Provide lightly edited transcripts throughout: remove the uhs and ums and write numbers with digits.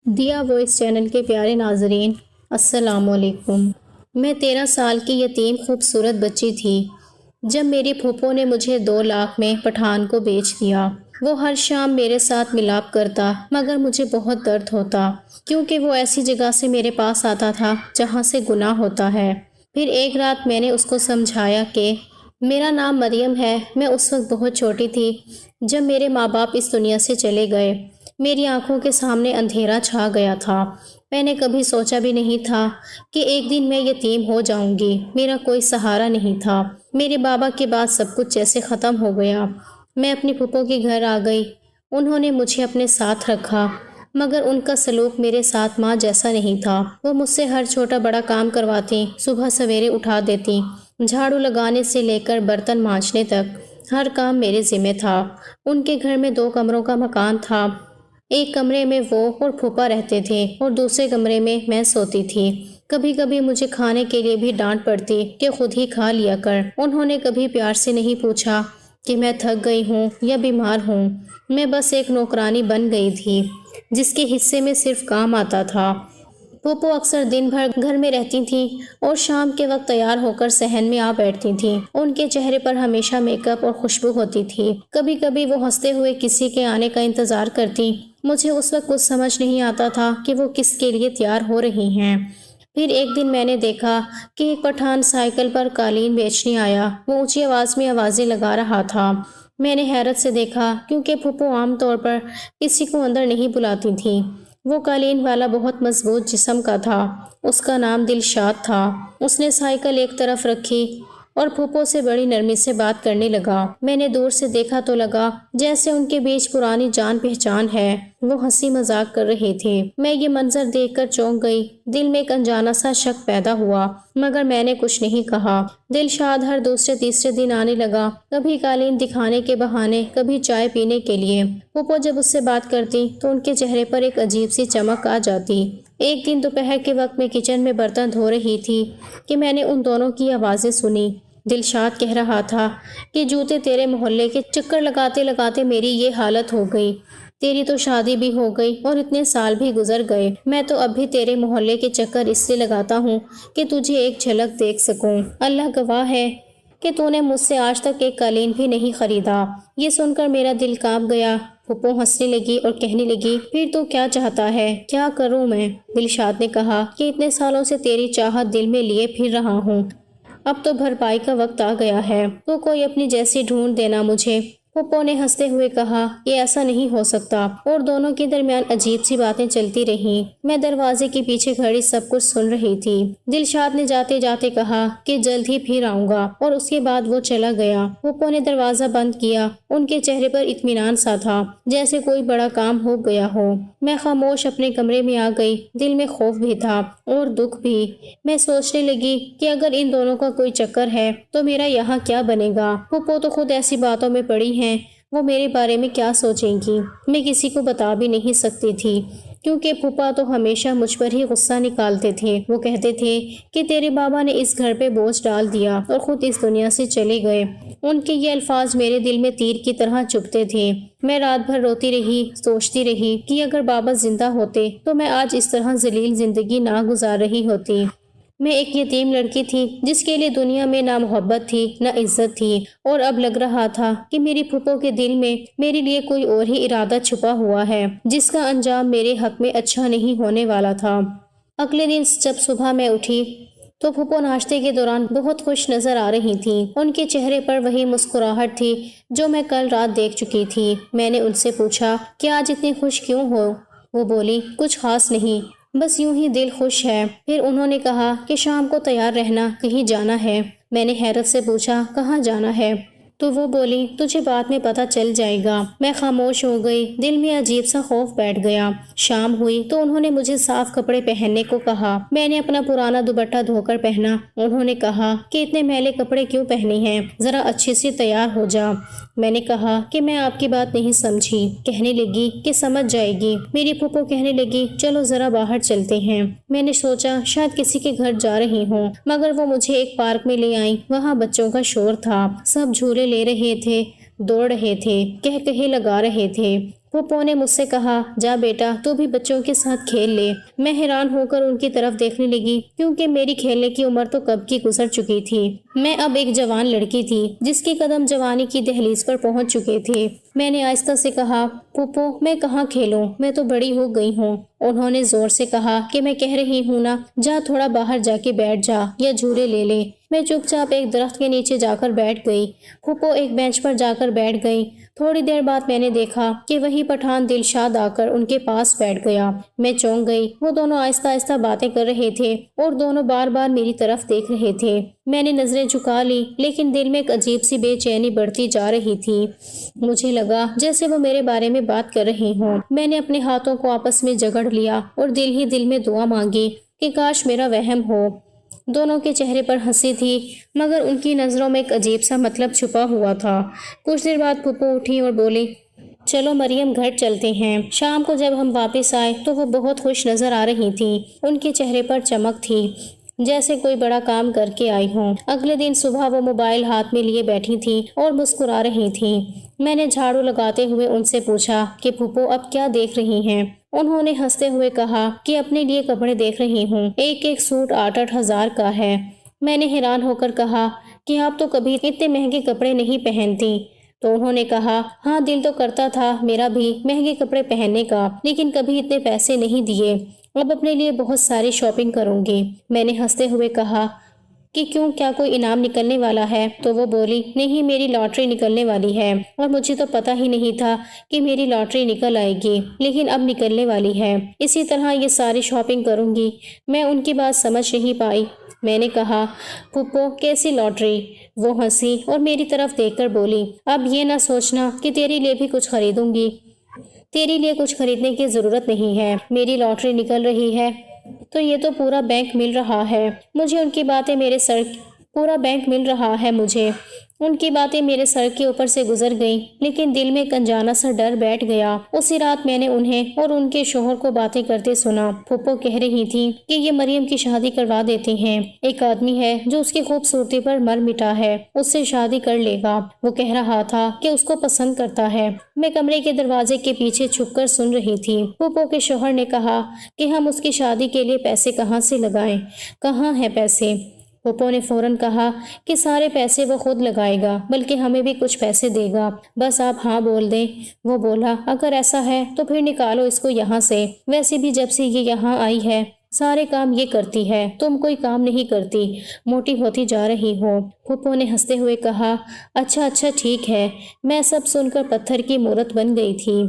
دیا voice channel کے پیارے ناظرین، السلام علیکم۔ میں 13 سال کی یتیم خوبصورت بچی تھی جب میری پھوپھو نے مجھے 2 لاکھ میں پٹھان کو بیچ دیا۔ وہ ہر شام میرے ساتھ ملاپ کرتا مگر مجھے بہت درد ہوتا کیونکہ وہ ایسی جگہ سے میرے پاس آتا تھا جہاں سے گناہ ہوتا ہے۔ پھر ایک رات میں نے اس کو سمجھایا کہ میرا نام مریم ہے۔ میں اس وقت بہت چھوٹی تھی جب میرے ماں باپ اس دنیا سے چلے گئے۔ میری آنکھوں کے سامنے اندھیرا چھا گیا تھا۔ میں نے کبھی سوچا بھی نہیں تھا کہ ایک دن میں یتیم ہو جاؤں گی۔ میرا کوئی سہارا نہیں تھا۔ میرے بابا کے بعد سب کچھ جیسے ختم ہو گیا۔ میں اپنی پھوپھو کے گھر آ گئی۔ انہوں نے مجھے اپنے ساتھ رکھا مگر ان کا سلوک میرے ساتھ ماں جیسا نہیں تھا۔ وہ مجھ سے ہر چھوٹا بڑا کام کرواتی، صبح سویرے اٹھا دیتی، جھاڑو لگانے سے لے کر برتن مانجنے تک ہر کام میرے ذمہ تھا۔ ان کے گھر میں 2 کمروں کا مکان تھا۔ ایک کمرے میں وہ اور پھوپھا رہتے تھے اور دوسرے کمرے میں میں سوتی تھی۔ کبھی کبھی مجھے کھانے کے لیے بھی ڈانٹ پڑتی کہ خود ہی کھا لیا کر۔ انہوں نے کبھی پیار سے نہیں پوچھا کہ میں تھک گئی ہوں یا بیمار ہوں۔ میں بس ایک نوکرانی بن گئی تھی جس کے حصے میں صرف کام آتا تھا۔ پھوپھو اکثر دن بھر گھر میں رہتی تھیں اور شام کے وقت تیار ہو کر صحن میں آ بیٹھتی تھیں۔ ان کے چہرے پر ہمیشہ میک اپ اور خوشبو ہوتی تھی۔ کبھی کبھی وہ ہنستے ہوئے کسی کے آنے کا انتظار کرتی۔ مجھے اس وقت کچھ سمجھ نہیں آتا تھا کہ وہ کس کے لیے تیار ہو رہی ہیں۔ پھر ایک دن میں نے دیکھا کہ ایک پٹھان سائیکل پر قالین بیچنے آیا۔ وہ اونچی آواز میں آوازیں لگا رہا تھا۔ میں نے حیرت سے دیکھا کیونکہ پھوپھو عام طور پر کسی کو اندر نہیں بلاتی تھی۔ وہ قالین والا بہت مضبوط جسم کا تھا۔ اس کا نام دلشاد تھا۔ اس نے سائیکل ایک طرف رکھی اور پھوپھو سے بڑی نرمی سے بات کرنے لگا۔ میں نے دور سے دیکھا تو لگا جیسے ان کے بیچ پرانی جان پہچان ہے۔ وہ ہنسی مذاق کر رہے تھے۔ میں یہ منظر دیکھ کر چونک گئی۔ دل میں ایک انجانا سا شک پیدا ہوا مگر میں نے کچھ نہیں کہا۔ دلشاد ہر دوسرے تیسرے دن آنے لگا، کبھی قالین دکھانے کے بہانے، کبھی چائے پینے کے لیے۔ پھوپھو جب اس سے بات کرتی تو ان کے چہرے پر ایک عجیب سی چمک آ جاتی۔ ایک دن دوپہر کے وقت میں کچن میں برتن دھو رہی تھی کہ میں نے ان دونوں کی آوازیں سنی۔ دلشاد کہہ رہا تھا کہ جوتے تیرے محلے کے چکر لگاتے لگاتے میری یہ حالت ہو گئی۔ تیری تو شادی بھی ہو گئی اور اتنے سال بھی گزر گئے۔ میں تو اب بھی تیرے محلے کے چکر اس لیے لگاتا ہوں کہ تجھے ایک جھلک دیکھ سکوں۔ اللہ گواہ ہے کہ تو نے مجھ سے آج تک ایک قالین بھی نہیں خریدا۔ یہ سن کر میرا دل کانپ گیا۔ پھوپھو ہنسنے لگی اور کہنے لگی، پھر تو کیا چاہتا ہے؟ کیا کروں میں؟ دلشاد نے کہا کہ اتنے سالوں سے تیری چاہت دل میں لیے پھر رہا ہوں۔ اب تو بھرپائی کا وقت آ گیا ہے۔ تو کوئی اپنی جیسی ڈھونڈ دینا مجھے۔ پھوپھو نے ہنستے ہوئے کہا، یہ ایسا نہیں ہو سکتا۔ اور دونوں کے درمیان عجیب سی باتیں چلتی رہیں۔ میں دروازے کے پیچھے کھڑی سب کچھ سن رہی تھی۔ دلشاد نے جاتے جاتے کہا کہ جلد ہی پھر آؤں گا اور اس کے بعد وہ چلا گیا۔ پھوپھو نے دروازہ بند کیا۔ ان کے چہرے پر اطمینان سا تھا جیسے کوئی بڑا کام ہو گیا ہو۔ میں خاموش اپنے کمرے میں آ گئی۔ دل میں خوف بھی تھا اور دکھ بھی۔ میں سوچنے لگی کہ اگر ان دونوں کا کوئی چکر ہے تو میرا یہاں کیا بنے گا؟ پھوپھو تو خود ایسی باتوں میں پڑی ہیں، وہ میرے بارے میں کیا سوچیں گی؟ میں کسی کو بتا بھی نہیں سکتی تھی کیونکہ پھوپھا تو ہمیشہ مجھ پر ہی غصہ نکالتے تھے۔ وہ کہتے تھے کہ تیرے بابا نے اس گھر پہ بوجھ ڈال دیا اور خود اس دنیا سے چلے گئے۔ ان کے یہ الفاظ میرے دل میں تیر کی طرح چبھتے تھے۔ میں رات بھر روتی رہی، سوچتی رہی کہ اگر بابا زندہ ہوتے تو میں آج اس طرح ذلیل زندگی نہ گزار رہی ہوتی۔ میں ایک یتیم لڑکی تھی جس کے لیے دنیا میں نہ محبت تھی نہ عزت تھی، اور اب لگ رہا تھا کہ میری پھوپھو کے دل میں میرے لیے کوئی اور ہی ارادہ چھپا ہوا ہے جس کا انجام میرے حق میں اچھا نہیں ہونے والا تھا۔ اگلے دن جب صبح میں اٹھی تو پھوپھو ناشتے کے دوران بہت خوش نظر آ رہی تھیں۔ ان کے چہرے پر وہی مسکراہٹ تھی جو میں کل رات دیکھ چکی تھی۔ میں نے ان سے پوچھا کہ آج اتنی خوش کیوں ہو؟ وہ بولی، کچھ خاص نہیں، بس یوں ہی دل خوش ہے۔ پھر انہوں نے کہا کہ شام کو تیار رہنا، کہیں جانا ہے۔ میں نے حیرت سے پوچھا، کہاں جانا ہے؟ تو وہ بولی، تجھے بعد میں پتہ چل جائے گا۔ میں خاموش ہو گئی۔ دل میں عجیب سا خوف بیٹھ گیا۔ شام ہوئی تو انہوں نے مجھے صاف کپڑے پہننے کو کہا۔ میں نے اپنا پرانا دوپٹہ دھو کر پہنا۔ انہوں نے کہا کہ اتنے میلے کپڑے کیوں پہنے ہیں، ذرا اچھے سے تیار ہو جا۔ میں نے کہا کہ میں آپ کی بات نہیں سمجھی۔ کہنے لگی کہ سمجھ جائے گی۔ میری پھوپھو کہنے لگی، چلو ذرا باہر چلتے ہیں۔ میں نے سوچا شاید کسی کے گھر جا رہی ہوں، مگر وہ مجھے ایک پارک میں لے آئیں۔ وہاں بچوں کا شور تھا، سب جھولے لے رہے تھے، دوڑ رہے تھے، کہے لگا رہے تھے۔ پھوپھو نے مجھ سے کہا جا بیٹا تو بھی بچوں کے ساتھ کھیل لے۔ میں حیران ہو کر ان کی طرف دیکھنے لگی کیونکہ میری کھیلنے کی عمر تو کب کی گزر چکی تھی۔ میں اب ایک جوان لڑکی تھی جس کے قدم جوانی کی دہلیز پر پہنچ چکے تھے۔ میں نے آہستہ سے کہا پھوپھو میں کہاں کھیلوں، میں تو بڑی ہو گئی ہوں۔ انہوں نے زور سے کہا کہ میں کہہ رہی ہوں نا، جا تھوڑا باہر جا کے بیٹھ جا یا جھولے لے لے۔ میں چپ چاپ ایک درخت کے نیچے جا کر بیٹھ گئی۔ پھوپھو ایک بینچ پر جا کر بیٹھ گئی۔ تھوڑی دیر بعد میں نے دیکھا کہ وہی پٹھان دلشاد آ کر ان کے پاس بیٹھ گیا۔ میں چونک گئی۔ وہ دونوں آہستہ آہستہ باتیں کر رہے تھے اور دونوں بار بار میری طرف دیکھ رہے تھے۔ میں نے نظریں جھکا لی لیکن دل میں ایک عجیب سی بے چینی بڑھتی جا رہی تھی۔ مجھے لگا جیسے وہ میرے بارے میں بات کر رہے ہوں۔ میں نے اپنے ہاتھوں کو آپس میں جگڑ لیا اور دل ہی دل میں دعا مانگی کہ کاش میرا وہم ہو۔ دونوں کے چہرے پر ہنسی تھی مگر ان کی نظروں میں ایک عجیب سا مطلب چھپا ہوا تھا۔ کچھ دیر بعد پھوپھو اٹھی اور بولی چلو مریم گھر چلتے ہیں۔ شام کو جب ہم واپس آئے تو وہ بہت خوش نظر آ رہی تھی۔ ان کے چہرے پر چمک تھی جیسے کوئی بڑا کام کر کے آئی ہوں۔ اگلے دن صبح وہ موبائل ہاتھ میں لیے بیٹھی تھی اور مسکرا رہی تھی۔ میں نے جھاڑو لگاتے ہوئے ان سے پوچھا کہ پھوپھو اب کیا دیکھ رہی ہیں؟ انہوں نے ہنستے ہوئے کہا کہ اپنے لیے کپڑے دیکھ رہی ہوں، ایک ایک سوٹ 8-8 ہزار کا ہے۔ میں نے حیران ہو کر کہا کہ آپ تو کبھی اتنے مہنگے کپڑے نہیں پہنتی۔ تو انہوں نے کہا ہاں دل تو کرتا تھا میرا بھی مہنگے کپڑے پہننے کا، لیکن کبھی اتنے پیسے نہیں دیے۔ اب اپنے لیے بہت ساری شاپنگ کروں گی۔ میں نے ہنستے ہوئے کہا کہ کیوں، کیا کوئی انعام نکلنے والا ہے؟ تو وہ بولی نہیں، میری لاٹری نکلنے والی ہے اور مجھے تو پتہ ہی نہیں تھا کہ میری لاٹری نکل آئے گی، لیکن اب نکلنے والی ہے۔ اسی طرح یہ ساری شاپنگ کروں گی۔ میں ان کی بات سمجھ نہیں پائی۔ میں نے کہا پھوپھو کیسی لاٹری؟ وہ ہنسی اور میری طرف دیکھ کر بولی اب یہ نہ سوچنا کہ تیرے لیے بھی کچھ خریدوں گی، تیرے لیے کچھ خریدنے کی ضرورت نہیں ہے۔ میری لاٹری نکل رہی ہے تو یہ تو پورا بینک مل رہا ہے مجھے۔ ان کی باتیں میرے سر پورا بینک مل رہا ہے مجھے۔ ان کی باتیں میرے سر کے اوپر سے گزر گئیں لیکن دل میں ایک انجانا سا ڈر بیٹھ گیا۔ اسی رات میں نے انہیں اور ان کے شوہر کو باتیں کرتے سنا۔ پھوپھو کہہ رہی تھی کہ یہ مریم کی شادی کروا دیتے ہیں، ایک آدمی ہے جو اس کی خوبصورتی پر مر مٹا ہے، اس سے شادی کر لے گا۔ وہ کہہ رہا تھا کہ اس کو پسند کرتا ہے۔ میں کمرے کے دروازے کے پیچھے چھپ کر سن رہی تھی۔ پھوپھو کے شوہر نے کہا کہ ہم اس کی شادی کے لیے پیسے کہاں سے لگائیں؟ کہاں ہیں پیسے؟ پھوپھو نے فوراً کہا کہ سارے پیسے وہ خود لگائے گا، بلکہ ہمیں بھی کچھ پیسے دے گا، بس آپ ہاں بول دیں۔ وہ بولا اگر ایسا ہے تو پھر نکالو اس کو یہاں سے، ویسے بھی جب سے یہ یہاں آئی ہے سارے کام یہ کرتی ہے، تم کوئی کام نہیں کرتی، موٹی ہوتی جا رہی ہو۔ پھوپھو نے ہنستے ہوئے کہا اچھا ٹھیک ہے۔ میں سب سن کر پتھر کی مورت بن گئی تھی۔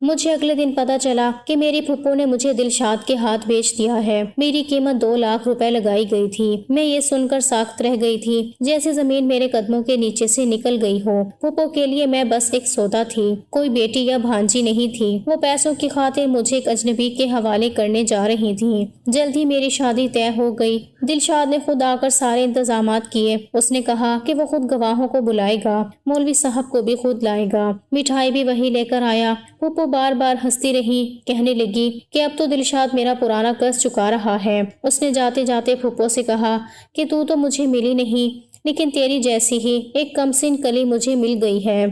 مجھے اگلے دن پتا چلا کہ میری پھوپھو نے مجھے دلشاد کے ہاتھ بیچ دیا ہے۔ میری قیمت 2 لاکھ روپے لگائی گئی تھی۔ میں یہ سن کر ساکت رہ گئی تھی جیسے زمین میرے قدموں کے نیچے سے نکل گئی ہو۔ پھوپھو کے لیے میں بس ایک سودا تھی، کوئی بیٹی یا بھانجی نہیں تھی۔ وہ پیسوں کی خاطر مجھے ایک اجنبی کے حوالے کرنے جا رہی تھی۔ جلد ہی میری شادی طے ہو گئی۔ دلشاد نے خود آ کر سارے انتظامات کیے۔ اس نے کہا کہ وہ خود گواہوں کو بلائے گا، مولوی صاحب کو بھی خود لائے گا، مٹھائی بھی وہی لے کر آیا۔ پھوپھو بار بار ہنستی رہی، کہنے لگی کہ اب تو دلشاد میرا پرانا قرض چکا رہا ہے۔ اس نے جاتے جاتے پھوپھو سے کہا کہ تو مجھے ملی نہیں، لیکن تیری جیسی ہی ایک کمسن کلی مجھے مل گئی ہے،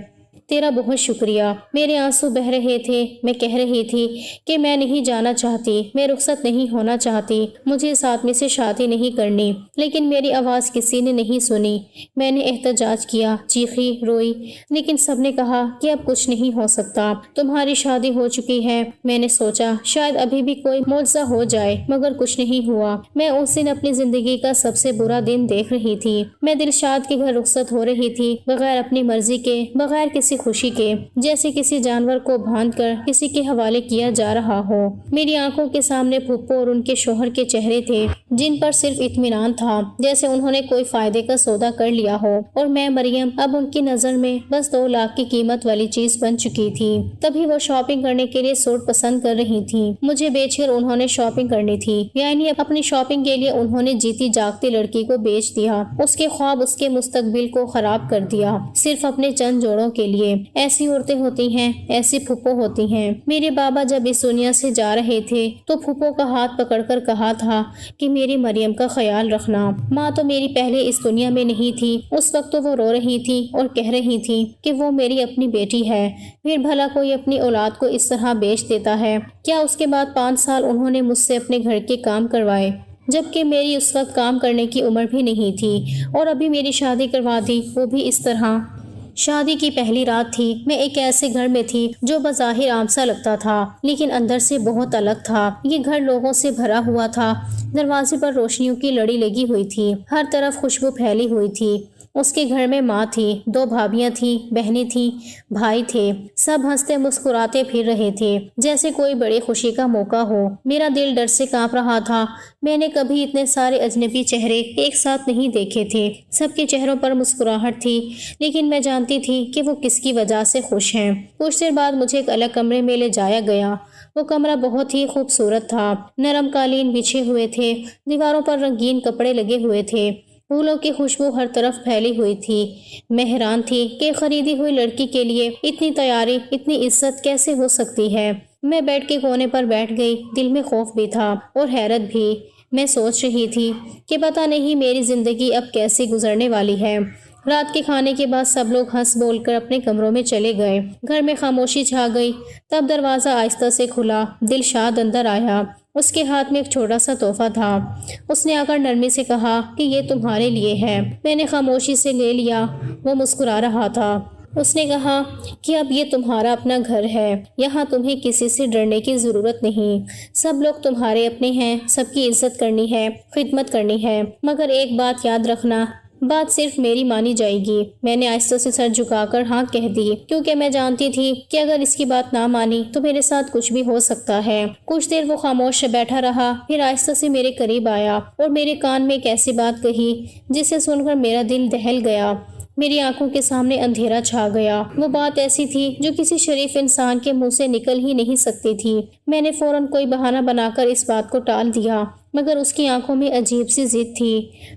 تیرا بہت شکریہ۔ میرے آنسو بہ رہے تھے۔ میں کہہ رہی تھی کہ میں نہیں جانا چاہتی، میں رخصت نہیں ہونا چاہتی، مجھے اس آدمی سے شادی نہیں کرنی، لیکن میری آواز کسی نے نہیں سنی۔ میں نے احتجاج کیا، چیخی، روئی، لیکن سب نے کہا کہ اب کچھ نہیں ہو سکتا، تمہاری شادی ہو چکی ہے۔ میں نے سوچا شاید ابھی بھی کوئی معجزہ ہو جائے، مگر کچھ نہیں ہوا۔ میں اس دن اپنی زندگی کا سب سے برا دن دیکھ رہی تھی۔ میں دلشاد کے گھر رخصت ہو رہی تھی، بغیر اپنی مرضی کے، بغیر کسی خوشی کے، جیسے کسی جانور کو باندھ کر کسی کے حوالے کیا جا رہا ہو۔ میری آنکھوں کے سامنے پھوپھو اور ان کے شوہر کے چہرے تھے جن پر صرف اطمینان تھا، جیسے انہوں نے کوئی فائدے کا سودا کر لیا ہو، اور میں مریم اب ان کی نظر میں بس 2 لاکھ کی قیمت والی چیز بن چکی تھی۔ تبھی وہ شاپنگ کرنے کے لیے سوٹ پسند کر رہی تھی۔ مجھے بیچ کر انہوں نے شاپنگ کرنی تھی، یعنی اپنی شاپنگ کے لیے انہوں نے جیتی جاگتی لڑکی کو بیچ دیا، اس کے خواب، اس کے مستقبل کو خراب کر دیا، صرف اپنے چند جوڑوں کے لیے۔ لیے۔ ایسی عورتیں ہوتی ہیں، ایسی پھپھو ہوتی ہیں۔ میرے بابا جب اس دنیا سے جا رہے تھے تو پھپھو کا ہاتھ پکڑ کر کہا تھا کہ میری مریم کا خیال رکھنا۔ ماں تو میری پہلے اس دنیا میں نہیں تھی، اس وقت تو وہ رو رہی تھی اور کہہ رہی تھی کہ وہ میری اپنی بیٹی ہے۔ پھر بھلا کوئی اپنی اولاد کو اس طرح بیچ دیتا ہے؟ کیا اس کے بعد 5 سال انہوں نے مجھ سے اپنے گھر کے کام کروائے، جبکہ میری اس وقت کام کرنے کی عمر بھی نہیں تھی، اور ابھی میری شادی کروا دی، وہ بھی اس طرح۔ شادی کی پہلی رات تھی۔ میں ایک ایسے گھر میں تھی جو بظاہر عام سا لگتا تھا، لیکن اندر سے بہت الگ تھا۔ یہ گھر لوگوں سے بھرا ہوا تھا۔ دروازے پر روشنیوں کی لڑی لگی ہوئی تھی، ہر طرف خوشبو پھیلی ہوئی تھی۔ اس کے گھر میں ماں تھی، 2 بھابیاں تھیں، بہنیں تھیں، بھائی تھے، سب ہنستے مسکراتے پھر رہے تھے جیسے کوئی بڑی خوشی کا موقع ہو۔ میرا دل ڈر سے کانپ رہا تھا۔ میں نے کبھی اتنے سارے اجنبی چہرے ایک ساتھ نہیں دیکھے تھے۔ سب کے چہروں پر مسکراہٹ تھی، لیکن میں جانتی تھی کہ وہ کس کی وجہ سے خوش ہیں۔ کچھ دیر بعد مجھے ایک الگ کمرے میں لے جایا گیا۔ وہ کمرہ بہت ہی خوبصورت تھا۔ نرم قالین بچھے ہوئے تھے، دیواروں پر رنگین کپڑے لگے ہوئے تھے، پھولوں کی خوشبو ہر طرف پھیلی ہوئی تھی۔ میں حیران تھی کہ خریدی ہوئی لڑکی کے لیے اتنی تیاری، اتنی عزت کیسے ہو سکتی ہے۔ میں بیڈ کے کونے پر بیٹھ گئی، دل میں خوف بھی تھا اور حیرت بھی۔ میں سوچ رہی تھی کہ پتہ نہیں میری زندگی اب کیسی گزرنے والی ہے۔ رات کے کھانے کے بعد سب لوگ ہنس بول کر اپنے کمروں میں چلے گئے۔ گھر میں خاموشی چھا گئی۔ تب دروازہ آہستہ سے کھلا۔ دلشاد اندر آیا۔ اس کے ہاتھ میں ایک چھوٹا سا تحفہ تھا۔ اس نے آ کر نرمی سے کہا کہ یہ تمہارے لیے ہے۔ میں نے خاموشی سے لے لیا۔ وہ مسکرا رہا تھا۔ اس نے کہا کہ اب یہ تمہارا اپنا گھر ہے، یہاں تمہیں کسی سے ڈرنے کی ضرورت نہیں، سب لوگ تمہارے اپنے ہیں، سب کی عزت کرنی ہے، خدمت کرنی ہے، مگر ایک بات یاد رکھنا، بات صرف میری مانی جائے گی۔ میں نے آہستہ سے سر جھکا کر ہاں کہہ دی، کیونکہ میں جانتی تھی کہ اگر اس کی بات نہ مانی تو میرے ساتھ کچھ بھی ہو سکتا ہے۔ کچھ دیر وہ خاموش بیٹھا رہا، پھر آہستہ سے میرے قریب آیا اور میرے کان میں ایک ایسی بات کہی جسے سن کر میرا دل دہل گیا۔ میری آنکھوں کے سامنے اندھیرا چھا گیا۔ وہ بات ایسی تھی جو کسی شریف انسان کے منہ سے نکل ہی نہیں سکتی تھی۔ میں نے فوراً کوئی بہانہ بنا کر اس بات کو ٹال دیا، مگر اس کی آنکھوں میں عجیب سی ضد تھی۔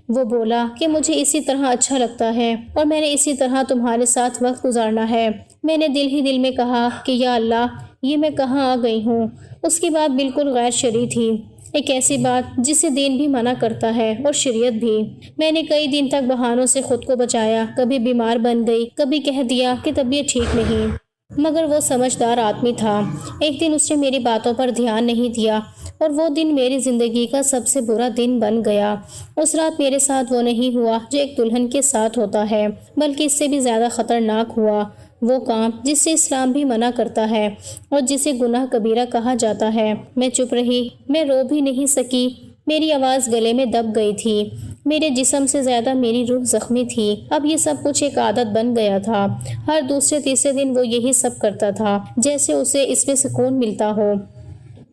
وہ بولا کہ مجھے اسی طرح اچھا لگتا ہے اور میں نے اسی طرح تمہارے ساتھ وقت گزارنا ہے۔ میں نے دل ہی دل میں کہا کہ یا اللہ، یہ میں کہاں آ گئی ہوں۔ اس کی بات بالکل غیر شرعی تھی، ایک ایسی بات جسے دین بھی منع کرتا ہے اور شریعت بھی۔ میں نے کئی دن تک بہانوں سے خود کو بچایا، کبھی بیمار بن گئی، کبھی کہہ دیا کہ طبیعت ٹھیک نہیں، مگر وہ سمجھدار آدمی تھا۔ ایک دن اس نے میری باتوں پر دھیان نہیں دیا اور وہ دن میری زندگی کا سب سے برا دن بن گیا۔ اس رات میرے ساتھ وہ نہیں ہوا جو ایک دلہن کے ساتھ ہوتا ہے، بلکہ اس سے بھی زیادہ خطرناک ہوا۔ وہ کام جس سے اسلام بھی منع کرتا ہے اور جسے گناہ کبیرہ کہا جاتا ہے۔ میں چپ رہی، میں رو بھی نہیں سکی، میری آواز گلے میں دب گئی تھی، میرے جسم سے زیادہ میری روح زخمی تھی۔ اب یہ سب کچھ ایک عادت بن گیا تھا۔ ہر دوسرے تیسرے دن وہ یہی سب کرتا تھا، جیسے اسے اس میں سکون ملتا ہو۔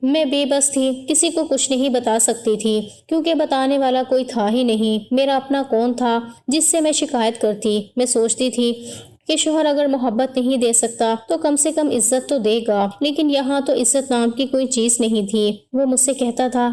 میں بے بس تھی، کسی کو کچھ نہیں بتا سکتی تھی، کیونکہ بتانے والا کوئی تھا ہی نہیں۔ میرا اپنا کون تھا جس سے میں شکایت کرتی؟ میں سوچتی تھی کہ شوہر اگر محبت نہیں دے سکتا تو کم سے کم عزت تو دے گا، لیکن یہاں تو عزت نام کی کوئی چیز نہیں تھی۔ وہ مجھ سے کہتا تھا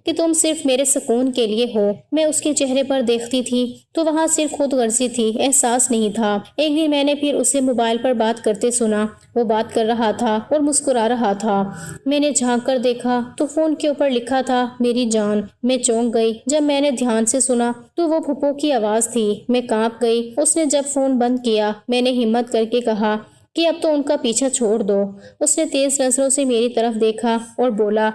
کہ تم صرف میرے سکون کے لیے ہو۔ میں اس کے چہرے پر دیکھتی تھی تو وہاں صرف خود غرضی تھی، احساس نہیں تھا۔ ایک دن میں نے پھر اسے موبائل پر بات کرتے سنا۔ وہ بات کر رہا تھا اور مسکرا رہا تھا۔ میں نے جھانک کر دیکھا تو فون کے اوپر لکھا تھا میری جان۔ میں چونک گئی۔ جب میں نے دھیان سے سنا تو وہ پھپھو کی آواز تھی۔ میں کانپ گئی۔ اس نے جب فون بند کیا، میں نے ہمت کر کے کہا کہ اب تو ان کا پیچھا چھوڑ دو۔ اس نے تیز نظروں سے میری طرف دیکھا اور بولا،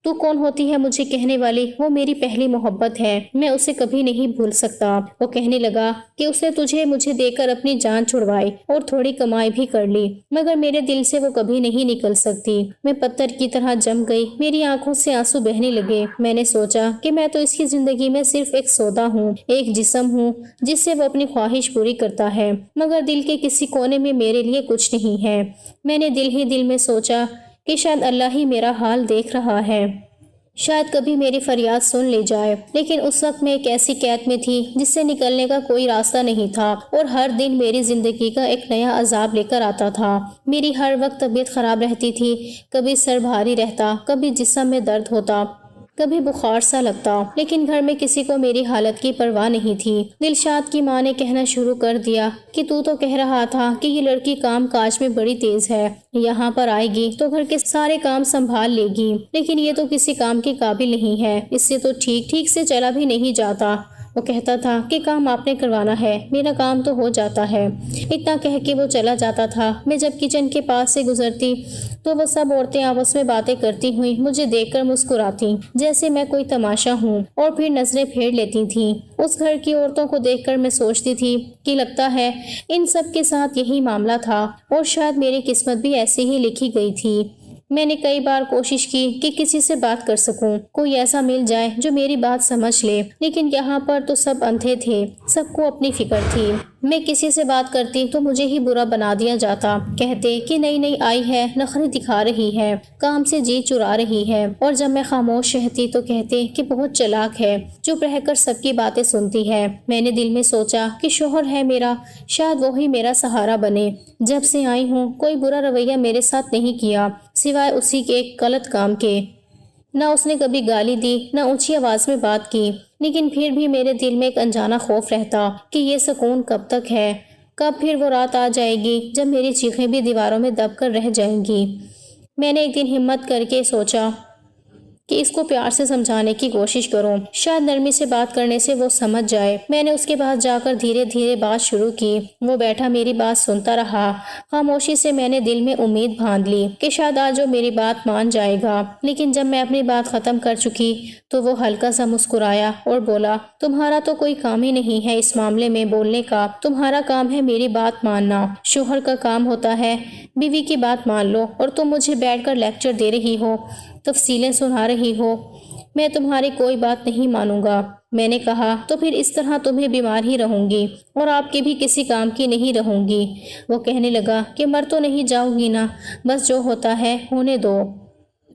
تو کون ہوتی ہے مجھے کہنے والی؟ وہ میری پہلی محبت ہے، میں اسے کبھی نہیں بھول سکتا۔ وہ کہنے لگا کہ اس نے تجھے مجھے دے کر اپنی جان چھڑوائی اور تھوڑی کمائی بھی کر لی، مگر میرے دل سے وہ کبھی نہیں نکل سکتی۔ میں پتھر کی طرح جم گئی، میری آنکھوں سے آنسو بہنے لگے۔ میں نے سوچا کہ میں تو اس کی زندگی میں صرف ایک سودا ہوں، ایک جسم ہوں جس سے وہ اپنی خواہش پوری کرتا ہے، مگر دل کے کسی کونے میں میرے لیے کچھ نہیں ہے۔ میں نے دل ہی دل میں سوچا کہ شاید اللہ ہی میرا حال دیکھ رہا ہے، شاید کبھی میری فریاد سن لے جائے۔ لیکن اس وقت میں ایک ایسی قید میں تھی جس سے نکلنے کا کوئی راستہ نہیں تھا، اور ہر دن میری زندگی کا ایک نیا عذاب لے کر آتا تھا۔ میری ہر وقت طبیعت خراب رہتی تھی، کبھی سر بھاری رہتا، کبھی جسم میں درد ہوتا، کبھی بخار سا لگتا، لیکن گھر میں کسی کو میری حالت کی پرواہ نہیں تھی۔ دلشاد کی ماں نے کہنا شروع کر دیا کہ تو کہہ رہا تھا کہ یہ لڑکی کام کاج میں بڑی تیز ہے، یہاں پر آئے گی تو گھر کے سارے کام سنبھال لے گی، لیکن یہ تو کسی کام کے قابل نہیں ہے، اس سے تو ٹھیک سے چلا بھی نہیں جاتا۔ وہ کہتا تھا کہ کام آپ نے کروانا ہے، میرا کام تو ہو جاتا ہے۔ اتنا کہہ کے وہ چلا جاتا تھا۔ میں جب کچن کے پاس سے گزرتی تو وہ سب عورتیں آپس میں باتیں کرتی ہوئی مجھے دیکھ کر مسکراتی جیسے میں کوئی تماشا ہوں، اور پھر نظریں پھیر لیتی تھیں۔ اس گھر کی عورتوں کو دیکھ کر میں سوچتی تھی کہ لگتا ہے ان سب کے ساتھ یہی معاملہ تھا، اور شاید میری قسمت بھی ایسی ہی لکھی گئی تھی۔ میں نے کئی بار کوشش کی کہ کسی سے بات کر سکوں، کوئی ایسا مل جائے جو میری بات سمجھ لے، لیکن یہاں پر تو سب اندھے تھے، سب کو اپنی فکر تھی۔ میں کسی سے بات کرتی تو مجھے ہی برا بنا دیا جاتا، کہتے کہ نئی آئی ہے، نخرے دکھا رہی ہے، کام سے جی چرا رہی ہے، اور جب میں خاموش رہتی تو کہتے کہ بہت چلاک ہے، چپ رہ کر سب کی باتیں سنتی ہے۔ میں نے دل میں سوچا کہ شوہر ہے میرا، شاید وہی میرا سہارا بنے۔ جب سے آئی ہوں کوئی برا رویہ میرے ساتھ نہیں کیا، سوائے اسی کے ایک غلط کام کے۔ نہ اس نے کبھی گالی دی، نہ اونچی آواز میں بات کی، لیکن پھر بھی میرے دل میں ایک انجانا خوف رہتا کہ یہ سکون کب تک ہے، کب پھر وہ رات آ جائے گی جب میری چیخیں بھی دیواروں میں دب کر رہ جائیں گی۔ میں نے ایک دن ہمت کر کے سوچا کہ اس کو پیار سے سمجھانے کی کوشش کروں، شاید نرمی سے بات کرنے سے وہ سمجھ جائے۔ میں نے اس کے پاس جا کر دھیرے دھیرے بات شروع کی۔ وہ بیٹھا میری بات سنتا رہا۔ خاموشی سے میں نے دل میں امید باندھ لی کہ شاید آج وہ میری بات مان جائے گا، لیکن جب میں اپنی بات ختم کر چکی تو وہ ہلکا سا مسکرایا اور بولا، تمہارا تو کوئی کام ہی نہیں ہے اس معاملے میں بولنے کا، تمہارا کام ہے میری بات ماننا، شوہر کا کام ہوتا ہے بیوی کی بات مان لو، اور تم مجھے بیٹھ کر لیکچر دے رہی ہو، تفصیلیں سنا رہی ہو، میں تمہاری کوئی بات نہیں مانوں گا۔ میں نے کہا تو پھر اس طرح تمہیں بیمار ہی رہوں گی، اور آپ کے بھی کسی کام کی نہیں رہوں گی۔ وہ کہنے لگا کہ مر تو نہیں جاؤ گی نا، بس جو ہوتا ہے ہونے دو۔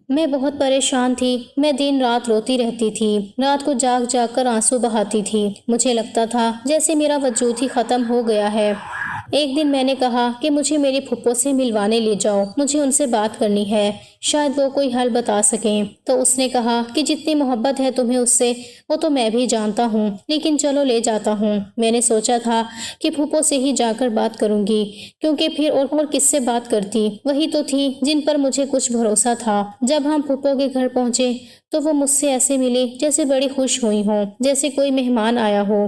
میں بہت پریشان تھی، میں دن رات روتی رہتی تھی، رات کو جاگ جاگ کر آنسو بہاتی تھی، مجھے لگتا تھا جیسے میرا وجود ہی ختم ہو گیا ہے۔ ایک دن میں نے کہا کہ مجھے میری پھپھو سے ملوانے لے جاؤ، مجھے ان سے بات کرنی ہے، شاید وہ کوئی حل بتا سکیں۔ تو اس نے کہا کہ جتنی محبت ہے تمہیں اس سے وہ تو میں بھی جانتا ہوں، لیکن چلو لے جاتا ہوں۔ میں نے سوچا تھا کہ پھپھو سے ہی جا کر بات کروں گی، کیونکہ پھر اور کس سے بات کرتی، وہی تو تھی جن پر مجھے کچھ بھروسہ تھا۔ جب ہم پھپھو کے گھر پہنچے تو وہ مجھ سے ایسے ملی جیسے بڑی خوش ہوئی ہوں، جیسے کوئی مہمان آیا ہو۔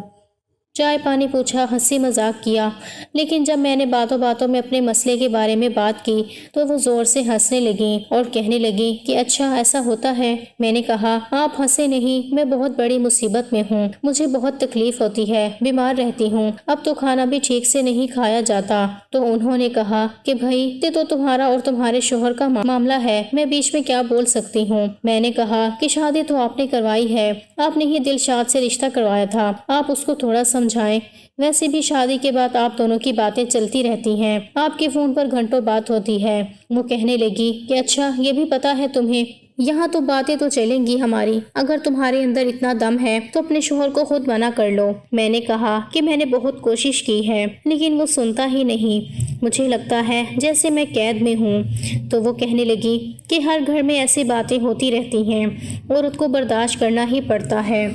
چائے پانی پوچھا، ہنسی مذاق کیا، لیکن جب میں نے باتوں باتوں میں اپنے مسئلے کے بارے میں بات کی تو وہ زور سے ہنسنے لگیں اور کہنے لگیں کہ اچھا ایسا ہوتا ہے۔ میں نے کہا آپ ہنسے نہیں، میں بہت بڑی مصیبت میں ہوں، مجھے بہت تکلیف ہوتی ہے، بیمار رہتی ہوں، اب تو کھانا بھی ٹھیک سے نہیں کھایا جاتا۔ تو انہوں نے کہا کہ بھائی یہ تو تمہارا اور تمہارے شوہر کا معاملہ ہے، میں بیچ میں کیا بول سکتی ہوں۔ میں نے کہا کہ شادی تو آپ نے کروائی ہے، آپ نے ہی دلشاد سے رشتہ کروایا تھا، آپ اس کو تھوڑا سمجھائیں، ویسے بھی شادی کے بعد آپ دونوں کی باتیں چلتی رہتی ہیں، آپ کے فون پر گھنٹوں بات ہوتی ہے۔ وہ کہنے لگی کہ اچھا یہ بھی پتا ہے تمہیں، یہاں تو باتیں تو چلیں گی ہماری، اگر تمہارے اندر اتنا دم ہے تو اپنے شوہر کو خود منع کر لو۔ میں نے کہا کہ میں نے بہت کوشش کی ہے، لیکن وہ سنتا ہی نہیں، مجھے لگتا ہے جیسے میں قید میں ہوں۔ تو وہ کہنے لگی کہ ہر گھر میں ایسی باتیں ہوتی رہتی ہیں، عورت کو برداشت کرنا ہی پڑتا ہے۔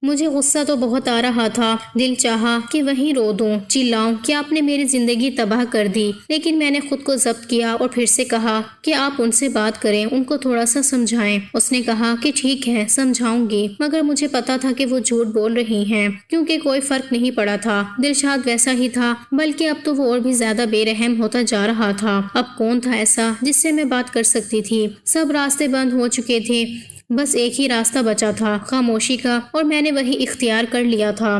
مجھے غصہ تو بہت آ رہا تھا، دل چاہا کہ وہیں رو دوں، چلاؤں کہ آپ نے میری زندگی تباہ کر دی، لیکن میں نے خود کو ضبط کیا اور پھر سے کہا کہ آپ ان سے بات کریں، ان کو تھوڑا سا سمجھائیں۔ اس نے کہا کہ ٹھیک ہے سمجھاؤں گی، مگر مجھے پتا تھا کہ وہ جھوٹ بول رہی ہیں، کیونکہ کوئی فرق نہیں پڑا تھا، دلشاد ویسا ہی تھا، بلکہ اب تو وہ اور بھی زیادہ بے رحم ہوتا جا رہا تھا۔ اب کون تھا ایسا جس سے میں بات کر سکتی تھی؟ سب راستے بند ہو چکے تھے، بس ایک ہی راستہ بچا تھا، خاموشی کا، اور میں نے وہی اختیار کر لیا تھا۔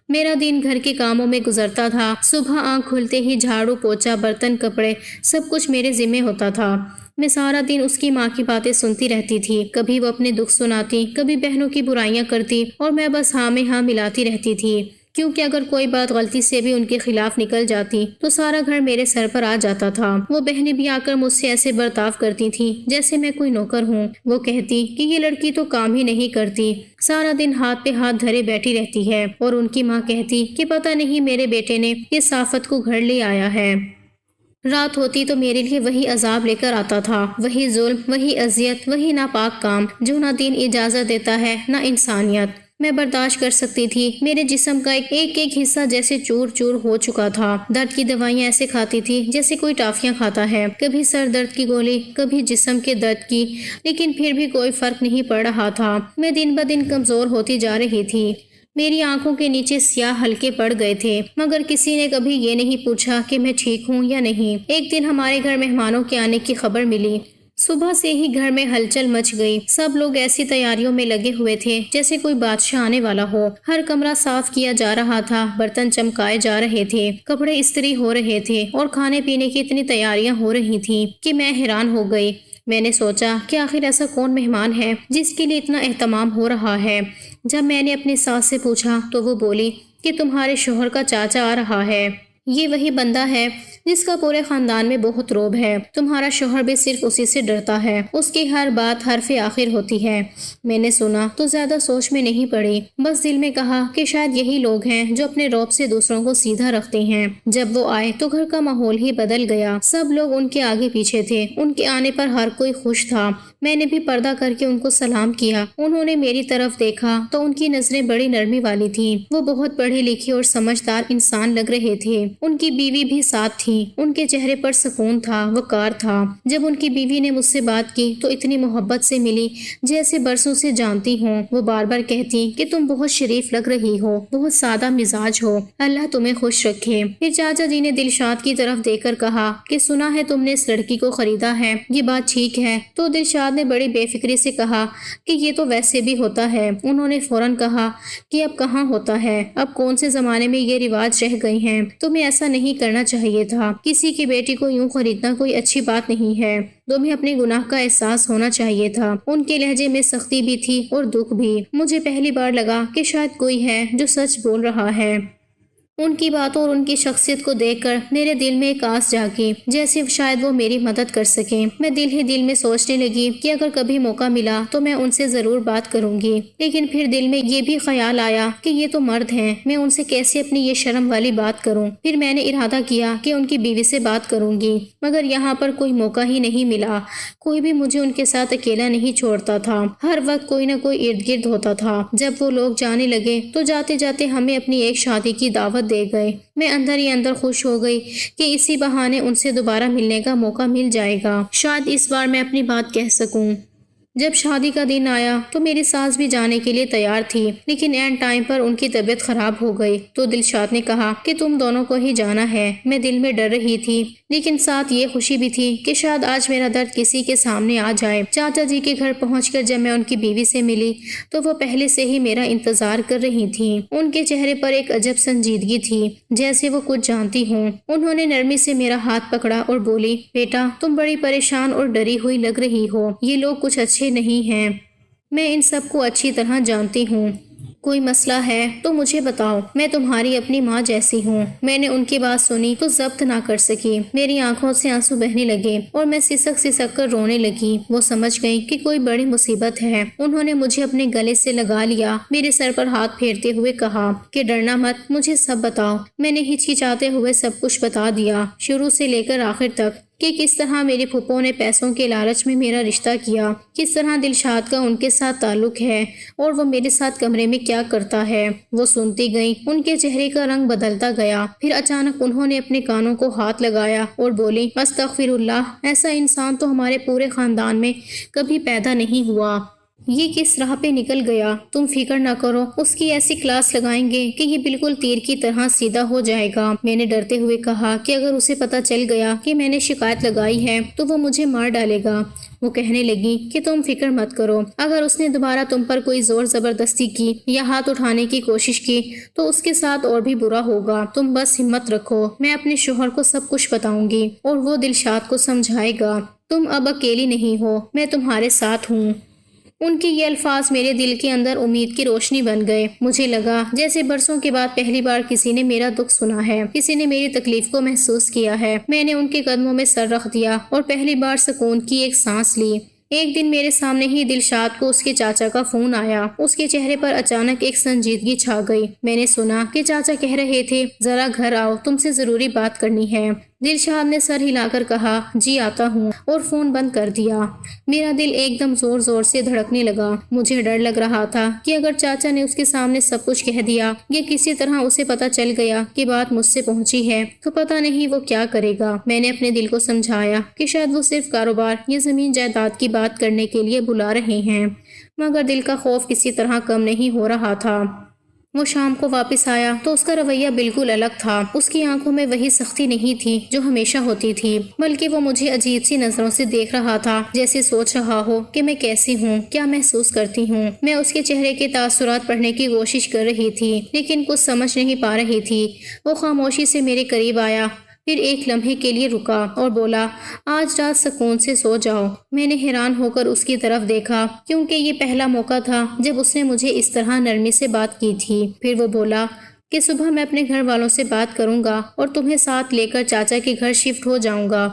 میرا دن گھر کے کاموں میں گزرتا تھا، صبح آنکھ کھلتے ہی جھاڑو پوچھا برتن کپڑے سب کچھ میرے ذمہ ہوتا تھا۔ میں سارا دن اس کی ماں کی باتیں سنتی رہتی تھی، کبھی وہ اپنے دکھ سناتی، کبھی بہنوں کی برائیاں کرتی، اور میں بس ہاں میں ہاں ملاتی رہتی تھی، کیونکہ اگر کوئی بات غلطی سے بھی ان کے خلاف نکل جاتی تو سارا گھر میرے سر پر آ جاتا تھا۔ وہ بہنیں بھی آ کر مجھ سے ایسے برتاؤ کرتی تھیں جیسے میں کوئی نوکر ہوں۔ وہ کہتی کہ یہ لڑکی تو کام ہی نہیں کرتی، سارا دن ہاتھ پہ ہاتھ دھرے بیٹھی رہتی ہے، اور ان کی ماں کہتی کہ پتہ نہیں میرے بیٹے نے اس آفت کو گھر لے آیا ہے۔ رات ہوتی تو میرے لیے وہی عذاب لے کر آتا تھا، وہی ظلم، وہی اذیت، وہی ناپاک کام جو نہ دین اجازت دیتا ہے نہ انسانیت۔ میں برداشت کر سکتی تھی، میرے جسم کا ایک ایک حصہ جیسے چور چور ہو چکا تھا۔ درد کی دوائیاں ایسے کھاتی تھی جیسے کوئی ٹافیاں کھاتا ہے، کبھی سر درد کی گولی، کبھی جسم کے درد کی، لیکن پھر بھی کوئی فرق نہیں پڑ رہا تھا۔ میں دن بہ دن کمزور ہوتی جا رہی تھی، میری آنکھوں کے نیچے سیاہ حلقے پڑ گئے تھے، مگر کسی نے کبھی یہ نہیں پوچھا کہ میں ٹھیک ہوں یا نہیں۔ ایک دن ہمارے گھر مہمانوں کے آنے کی خبر ملی۔ صبح سے ہی گھر میں ہلچل مچ گئی، سب لوگ ایسی تیاریوں میں لگے ہوئے تھے جیسے کوئی بادشاہ آنے والا ہو۔ ہر کمرہ صاف کیا جا رہا تھا، برتن چمکائے جا رہے تھے، کپڑے استری ہو رہے تھے اور کھانے پینے کی اتنی تیاریاں ہو رہی تھیں کہ میں حیران ہو گئی۔ میں نے سوچا کہ آخر ایسا کون مہمان ہے جس کے لیے اتنا اہتمام ہو رہا ہے۔ جب میں نے اپنی ساس سے پوچھا تو وہ بولی کہ تمہارے شوہر کا چاچا آ رہا ہے، یہ وہی بندہ ہے جس کا پورے خاندان میں بہت روب ہے، تمہارا شوہر بھی صرف اسی سے ڈرتا ہے، اس کی ہر بات حرف آخر ہوتی ہے۔ میں نے سنا تو زیادہ سوچ میں نہیں پڑی، بس دل میں کہا کہ شاید یہی لوگ ہیں جو اپنے روب سے دوسروں کو سیدھا رکھتے ہیں۔ جب وہ آئے تو گھر کا ماحول ہی بدل گیا، سب لوگ ان کے آگے پیچھے تھے، ان کے آنے پر ہر کوئی خوش تھا۔ میں نے بھی پردہ کر کے ان کو سلام کیا، انہوں نے میری طرف دیکھا تو ان کی نظریں بڑی نرمی والی تھیں، وہ بہت پڑھے لکھے اور سمجھدار انسان لگ رہے تھے۔ ان کی بیوی بھی ساتھ تھی، ان کے چہرے پر سکون تھا، وقار تھا۔ جب ان کی بیوی نے مجھ سے بات کی تو اتنی محبت سے ملی جیسے برسوں سے جانتی ہوں۔ وہ بار بار کہتی کہ تم بہت شریف لگ رہی ہو، بہت سادہ مزاج ہو، اللہ تمہیں خوش رکھے۔ پھر چاچا جی نے دلشاد کی طرف دیکھ کر کہا کہ سنا ہے تم نے اس لڑکی کو خریدا ہے، یہ بات ٹھیک ہے؟ تو دلشاد نے بڑی بے فکری سے کہا کہ یہ تو ویسے بھی ہوتا ہے۔ انہوں نے فوراً کہا کہ اب کہاں ہوتا ہے، اب کون سے زمانے میں یہ رواج رہ گئے ہیں، تمہیں ایسا نہیں کرنا چاہیے تھا، کسی کی بیٹی کو یوں خریدنا کوئی اچھی بات نہیں ہے، تمہیں اپنے گناہ کا احساس ہونا چاہیے تھا۔ ان کے لہجے میں سختی بھی تھی اور دکھ بھی۔ مجھے پہلی بار لگا کہ شاید کوئی ہے جو سچ بول رہا ہے۔ ان کی باتوں اور ان کی شخصیت کو دیکھ کر میرے دل میں ایک آس جاگی، جیسے شاید وہ میری مدد کر سکیں۔ میں دل ہی دل میں سوچنے لگی کہ اگر کبھی موقع ملا تو میں ان سے ضرور بات کروں گی، لیکن پھر دل میں یہ بھی خیال آیا کہ یہ تو مرد ہیں، میں ان سے کیسے اپنی یہ شرم والی بات کروں۔ پھر میں نے ارادہ کیا کہ ان کی بیوی سے بات کروں گی، مگر یہاں پر کوئی موقع ہی نہیں ملا، کوئی بھی مجھے ان کے ساتھ اکیلا نہیں چھوڑتا تھا، ہر وقت کوئی نہ کوئی ارد گرد ہوتا تھا۔ جب وہ لوگ جانے لگے تو جاتے جاتے ہمیں اپنی ایک شادی کی دعوت دے گئے۔ میں اندر ہی اندر خوش ہو گئی کہ اسی بہانے ان سے دوبارہ ملنے کا موقع مل جائے گا، شاید اس بار میں اپنی بات کہہ سکوں۔ جب شادی کا دن آیا تو میری ساس بھی جانے کے لیے تیار تھی، لیکن اینڈ ٹائم پر ان کی طبیعت خراب ہو گئی تو دلشاد نے کہا کہ تم دونوں کو ہی جانا ہے۔ میں دل میں ڈر رہی تھی، لیکن ساتھ یہ خوشی بھی تھی کہ شاید آج میرا درد کسی کے سامنے آ جائے۔ چاچا جی کے گھر پہنچ کر جب میں ان کی بیوی سے ملی تو وہ پہلے سے ہی میرا انتظار کر رہی تھیں۔ ان کے چہرے پر ایک عجب سنجیدگی تھی، جیسے وہ کچھ جانتی ہوں۔ انہوں نے نرمی سے میرا ہاتھ پکڑا اور بولی، بیٹا تم بڑی پریشان اور ڈری ہوئی لگ رہی ہو، یہ لوگ کچھ اچھے نہیں ہیں، میں ان سب کو اچھی طرح جانتی ہوں، کوئی مسئلہ ہے تو مجھے بتاؤ، میں تمہاری اپنی ماں جیسی ہوں۔ میں نے ان کی بات سنی تو ضبط نہ کر سکی، میری آنکھوں سے آنسو بہنے لگے اور میں سسک کر رونے لگی۔ وہ سمجھ گئی کہ کوئی بڑی مصیبت ہے۔ انہوں نے مجھے اپنے گلے سے لگا لیا، میرے سر پر ہاتھ پھیرتے ہوئے کہا کہ ڈرنا مت، مجھے سب بتاؤ۔ میں نے ہچکچاتے ہوئے سب کچھ بتا دیا، شروع سے لے کر آخر تک، کہ کس طرح میری پھوپھو نے پیسوں کے لالچ میں میرا رشتہ کیا، کس طرح دلشاد کا ان کے ساتھ تعلق ہے اور وہ میرے ساتھ کمرے میں کیا کرتا ہے۔ وہ سنتی گئی، ان کے چہرے کا رنگ بدلتا گیا۔ پھر اچانک انہوں نے اپنے کانوں کو ہاتھ لگایا اور بولی، استغفر اللہ، ایسا انسان تو ہمارے پورے خاندان میں کبھی پیدا نہیں ہوا، یہ کس راہ پہ نکل گیا۔ تم فکر نہ کرو، اس کی ایسی کلاس لگائیں گے کہ یہ بالکل تیر کی طرح سیدھا ہو جائے گا۔ میں نے ڈرتے ہوئے کہا کہ اگر اسے پتا چل گیا کہ میں نے شکایت لگائی ہے تو وہ مجھے مار ڈالے گا۔ وہ کہنے لگی کہ تم فکر مت کرو، اگر اس نے دوبارہ تم پر کوئی زور زبردستی کی یا ہاتھ اٹھانے کی کوشش کی تو اس کے ساتھ اور بھی برا ہوگا، تم بس ہمت رکھو، میں اپنے شوہر کو سب کچھ بتاؤں گی اور وہ دلشاد کو سمجھائے گا، تم اب اکیلی نہیں ہو، میں تمہارے ساتھ ہوں۔ ان کے یہ الفاظ میرے دل کے اندر امید کی روشنی بن گئے۔ مجھے لگا جیسے برسوں کے بعد پہلی بار کسی نے میرا دکھ سنا ہے، کسی نے میری تکلیف کو محسوس کیا ہے۔ میں نے ان کے قدموں میں سر رکھ دیا اور پہلی بار سکون کی ایک سانس لی۔ ایک دن میرے سامنے ہی دلشاد کو اس کے چاچا کا فون آیا، اس کے چہرے پر اچانک ایک سنجیدگی چھا گئی۔ میں نے سنا کہ چاچا کہہ رہے تھے، ذرا گھر آؤ، تم سے ضروری بات کرنی ہے۔ دلشاد نے سر ہلا کر کہا جی آتا ہوں اور فون بند کر دیا۔ میرا دل ایک دم زور زور سے دھڑکنے لگا۔ مجھے ڈر لگ رہا تھا کہ اگر چاچا نے اس کے سامنے سب کچھ کہہ دیا یا کسی طرح اسے پتہ چل گیا کہ بات مجھ سے پہنچی ہے تو پتہ نہیں وہ کیا کرے گا۔ میں نے اپنے دل کو سمجھایا کہ شاید وہ صرف کاروبار یا زمین جائیداد کی بات کرنے کے لیے بلا رہے ہیں، مگر دل کا خوف کسی طرح کم نہیں ہو رہا تھا۔ وہ شام کو واپس آیا تو اس کا رویہ بالکل الگ تھا۔ اس کی آنکھوں میں وہی سختی نہیں تھی جو ہمیشہ ہوتی تھی، بلکہ وہ مجھے عجیب سی نظروں سے دیکھ رہا تھا، جیسے سوچ رہا ہو کہ میں کیسی ہوں، کیا محسوس کرتی ہوں۔ میں اس کے چہرے کے تاثرات پڑھنے کی کوشش کر رہی تھی، لیکن کچھ سمجھ نہیں پا رہی تھی۔ وہ خاموشی سے میرے قریب آیا، پھر ایک لمحے کے لیے رکا اور بولا آج رات سکون سے سو جاؤ۔ میں نے حیران ہو کر اس کی طرف دیکھا، کیونکہ یہ پہلا موقع تھا جب اس نے مجھے اس طرح نرمی سے بات کی تھی۔ پھر وہ بولا کہ صبح میں اپنے گھر والوں سے بات کروں گا اور تمہیں ساتھ لے کر چاچا کے گھر شفٹ ہو جاؤں گا۔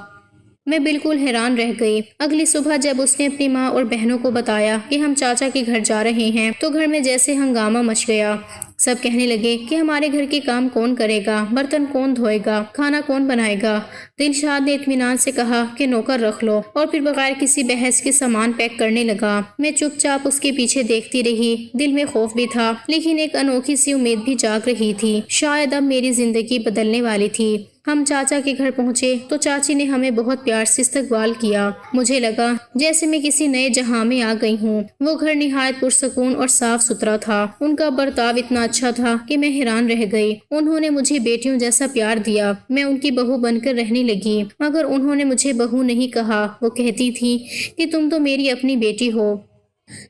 میں بالکل حیران رہ گئی۔ اگلی صبح جب اس نے اپنی ماں اور بہنوں کو بتایا کہ ہم چاچا کے گھر جا رہے ہیں تو گھر میں جیسے ہنگامہ مچ گیا۔ سب کہنے لگے کہ ہمارے گھر کے کام کون کرے گا، برتن کون دھوئے گا، کھانا کون بنائے گا۔ دلشاد نے اطمینان سے کہا کہ نوکر رکھ لو، اور پھر بغیر کسی بحث کے سامان پیک کرنے لگا۔ میں چپ چاپ اس کے پیچھے دیکھتی رہی۔ دل میں خوف بھی تھا، لیکن ایک انوکھی سی امید بھی جاگ رہی تھی، شاید اب میری زندگی بدلنے والی تھی۔ ہم چاچا کے گھر پہنچے تو چاچی نے ہمیں بہت پیار سے استقبال کیا۔ مجھے لگا جیسے میں کسی نئے جہاں میں آ گئی ہوں۔ وہ گھر نہایت پرسکون اور صاف ستھرا تھا۔ ان کا برتاؤ اتنا اچھا تھا کہ میں حیران رہ گئی۔ انہوں نے مجھے بیٹیوں جیسا پیار دیا۔ میں ان کی بہو بن کر رہنے لگی، مگر انہوں نے مجھے بہو نہیں کہا، وہ کہتی تھی کہ تم تو میری اپنی بیٹی ہو۔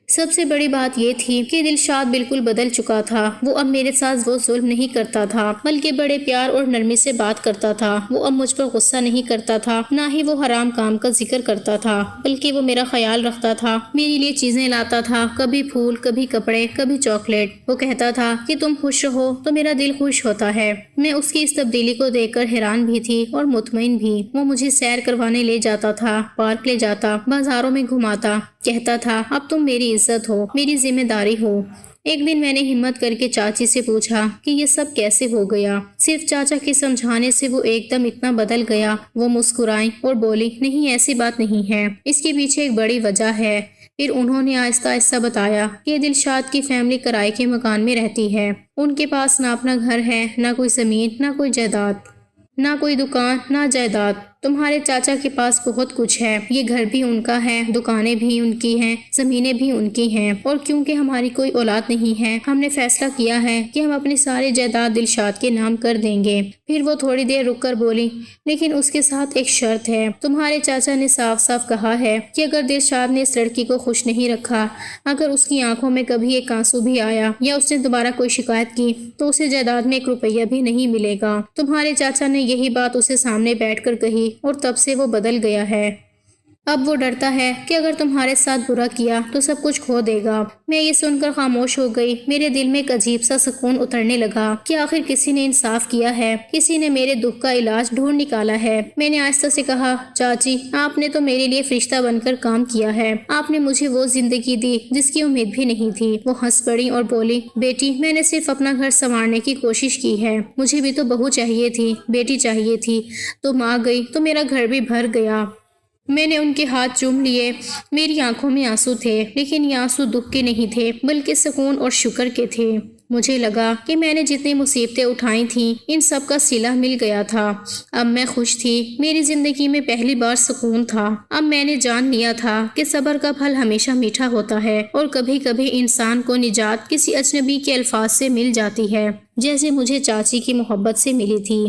سب سے بڑی بات یہ تھی کہ دلشاد بالکل بدل چکا تھا۔ وہ اب میرے ساتھ وہ ظلم نہیں کرتا تھا، بلکہ بڑے پیار اور نرمی سے بات کرتا تھا۔ وہ اب مجھ پر غصہ نہیں کرتا تھا، نہ ہی وہ حرام کام کا ذکر کرتا تھا، بلکہ وہ میرا خیال رکھتا تھا، میرے لیے چیزیں لاتا تھا، کبھی پھول، کبھی کپڑے، کبھی چاکلیٹ۔ وہ کہتا تھا کہ تم خوش رہو تو میرا دل خوش ہوتا ہے۔ میں اس کی اس تبدیلی کو دیکھ کر حیران بھی تھی اور مطمئن بھی۔ وہ مجھے سیر کروانے لے جاتا تھا، پارک لے جاتا، بازاروں میں گھماتا، کہتا تھا اب تم میری عزت ہو، میری ذمہ داری ہو۔ ایک دن میں نے ہمت کر کے چاچی سے پوچھا کہ یہ سب کیسے ہو گیا۔ صرف چاچا کے سمجھانے سے وہ ایک دم اتنا بدل گیا۔ وہ مسکرائیں اور بولی نہیں ایسی بات نہیں ہے، اس کے پیچھے ایک بڑی وجہ ہے۔ پھر انہوں نے آہستہ آہستہ بتایا کہ دلشاد کی فیملی کرائے کے مکان میں رہتی ہے۔ ان کے پاس نہ اپنا گھر ہے، نہ کوئی زمین، نہ کوئی جائیداد، نہ کوئی دکان، نہ جائیداد۔ تمہارے چاچا کے پاس بہت کچھ ہے، یہ گھر بھی ان کا ہے، دکانیں بھی ان کی ہیں، زمینیں بھی ان کی ہیں، اور کیونکہ ہماری کوئی اولاد نہیں ہے، ہم نے فیصلہ کیا ہے کہ ہم اپنی ساری جائیداد دلشاد کے نام کر دیں گے۔ پھر وہ تھوڑی دیر رک کر بولی لیکن اس کے ساتھ ایک شرط ہے۔ تمہارے چاچا نے صاف صاف کہا ہے کہ اگر دلشاد نے اس لڑکی کو خوش نہیں رکھا، اگر اس کی آنکھوں میں کبھی ایک آنسو بھی آیا یا اس نے دوبارہ کوئی شکایت کی تو اسے جائیداد میں 1 روپیہ بھی نہیں ملے گا۔ تمہارے چاچا نے یہی بات اسے سامنے بیٹھ کر کہی اور تب سے وہ بدل گیا ہے۔ اب وہ ڈرتا ہے کہ اگر تمہارے ساتھ برا کیا تو سب کچھ کھو دے گا۔ میں یہ سن کر خاموش ہو گئی۔ میرے دل میں ایک عجیب سا سکون اترنے لگا کہ آخر کسی نے انصاف کیا ہے، کسی نے میرے دکھ کا علاج ڈھونڈ نکالا ہے۔ میں نے آہستہ سے کہا چاچی آپ نے تو میرے لیے فرشتہ بن کر کام کیا ہے، آپ نے مجھے وہ زندگی دی جس کی امید بھی نہیں تھی۔ وہ ہنس پڑی اور بولی بیٹی میں نے صرف اپنا گھر سنوارنے کی کوشش کی ہے، مجھے بھی تو بہو چاہیے تھی، بیٹی چاہیے تھی، تم آ گئی تو میرا گھر بھی بھر گیا۔ میں نے ان کے ہاتھ چوم لیے۔ میری آنکھوں میں آنسو تھے، لیکن یہ آنسو دکھ کے نہیں تھے بلکہ سکون اور شکر کے تھے۔ مجھے لگا کہ میں نے جتنی مصیبتیں اٹھائی تھیں ان سب کا صلہ مل گیا تھا۔ اب میں خوش تھی، میری زندگی میں پہلی بار سکون تھا۔ اب میں نے جان لیا تھا کہ صبر کا پھل ہمیشہ میٹھا ہوتا ہے، اور کبھی کبھی انسان کو نجات کسی اجنبی کے الفاظ سے مل جاتی ہے، جیسے مجھے چاچی کی محبت سے ملی تھی۔